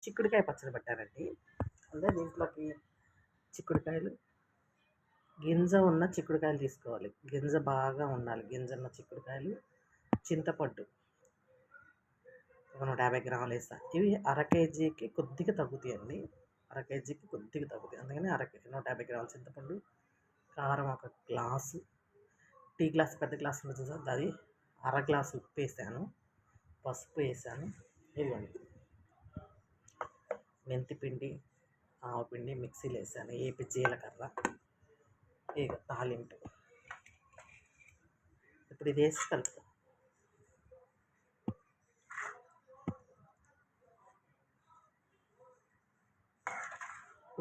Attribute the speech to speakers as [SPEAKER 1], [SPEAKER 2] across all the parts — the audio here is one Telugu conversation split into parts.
[SPEAKER 1] చిక్కుడుకాయ పచ్చడి పెట్టానండి. అంటే దీంట్లోకి చిక్కుడుకాయలు, గింజ ఉన్న చిక్కుడుకాయలు తీసుకోవాలి. గింజ బాగా ఉండాలి. గింజ ఉన్న చిక్కుడుకాయలు, చింతపండు ఒక 150 గ్రాములు వేస్తాను. ఇవి అర కేజీకి కొద్దిగా తగ్గుతాయండి. అర కేజీకి కొద్దిగా తగ్గుతాయి. అందుకని 150 గ్రాముల చింతపండు, కారం ఒక గ్లాసు, టీ గ్లాస్ పెద్ద గ్లాస్ ఉంటుంది సార్, అది అర గ్లాసు ఉప్పు వేసాను, పసుపు వేసాను. ఇదిగోండి మెంతిపిండి, ఆవపిండి మిక్సీలో వేసాను, ఏపి జీలకర్ర, ఇక తాలింపు. ఇప్పుడు ఇది వేసి కలుపుతాం.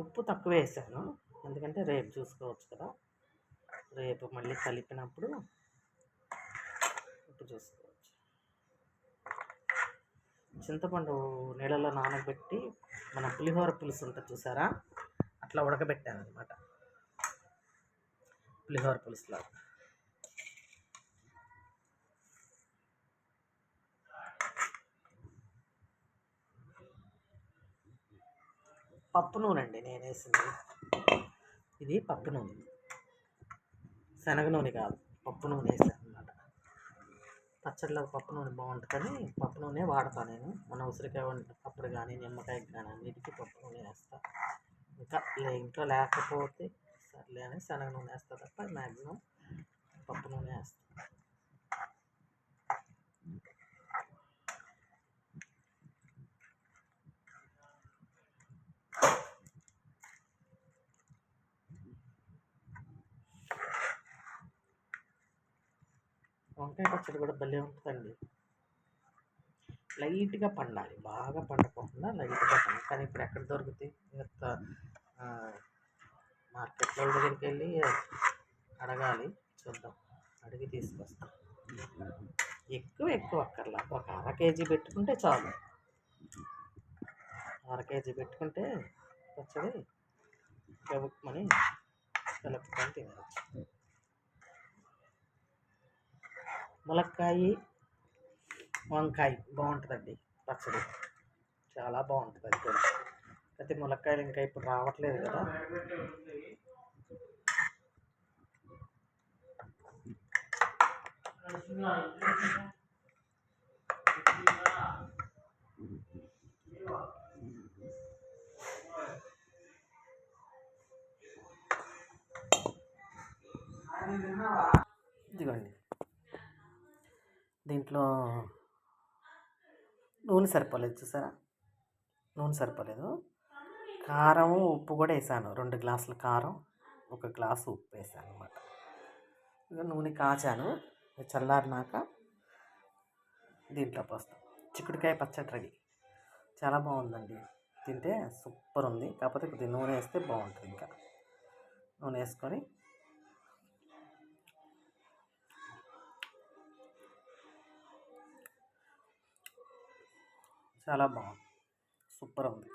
[SPEAKER 1] ఉప్పు తక్కువ వేసాను, ఎందుకంటే రేపు చూసుకోవచ్చు కదా, రేపు మళ్ళీ కలిపినప్పుడు ఉప్పు చూసుకోవచ్చు. చింతపండు నీళ్ళలో నానబెట్టి మన పులిహోర పులుసు ఉంటుంది చూసారా, అట్లా ఉడకబెట్టాను అనమాట, పులిహోర పులుసులో. పప్పు నూనె అండి నేను వేసింది, ఇది పప్పు నూనె, శనగ నూనె కాదు, పప్పు నూనె వేసాను అనమాట. పచ్చడిలో పప్పు నూనె బాగుంటుందని పప్పు నూనె వాడతాను నేను. మన ఉసిరికాయ వండినప్పుడు కానీ నిమ్మకాయకి కానీ అన్నిటికీ పప్పు నూనె వేస్తాను. ఇంకా ఇంట్లో లేకపోతే సర్లే అని శనగ నూనె వేస్తా తప్ప మ్యాక్సిమం పప్పు నూనె వేస్తాను. వంకాయ పచ్చడి కూడా భలే ఉంటుందండి. లైట్గా పండాలి, బాగా పండకుండా లైట్గా పండాలి. కానీ ఇప్పుడు ఎక్కడ దొరుకుతాయి? మార్కెట్లో దగ్గరికి వెళ్ళి అడగాలి, చూద్దాం, అడిగి తీసుకొస్తాం. ఎక్కువ అక్కర్లా, ఒక అర కేజీ పెట్టుకుంటే చాలు. అర కేజీ పెట్టుకుంటే పచ్చడి గబుక్మని కలుపుకొని తినవచ్చు. ములక్కాయ వంకాయ బాగుంటుందండి పచ్చడి, చాలా బాగుంటుంది. అది కూడా అయితే ములక్కాయలు ఇంకా ఇప్పుడు రావట్లేదు కదా, ఇదిగోండి దీంట్లో నూనె సరిపోలేదు చూసారా, నూనె సరిపోలేదు. కారం ఉప్పు కూడా వేసాను, 2 గ్లాసుల కారం, 1 గ్లాసు ఉప్పు వేసాను అనమాట. ఇక నూనె కాచాను, చల్లారినాక దీంట్లో పోస్తాం. చిక్కుడుకాయ పచ్చడి రెడీ. చాలా బాగుందండి, తింటే సూపర్ ఉంది. కాకపోతే కొద్దిగా నూనె వేస్తే బాగుంటుంది. ఇంకా నూనె వేసుకొని చాలా బాగుంది, సూపర్ ఉంది.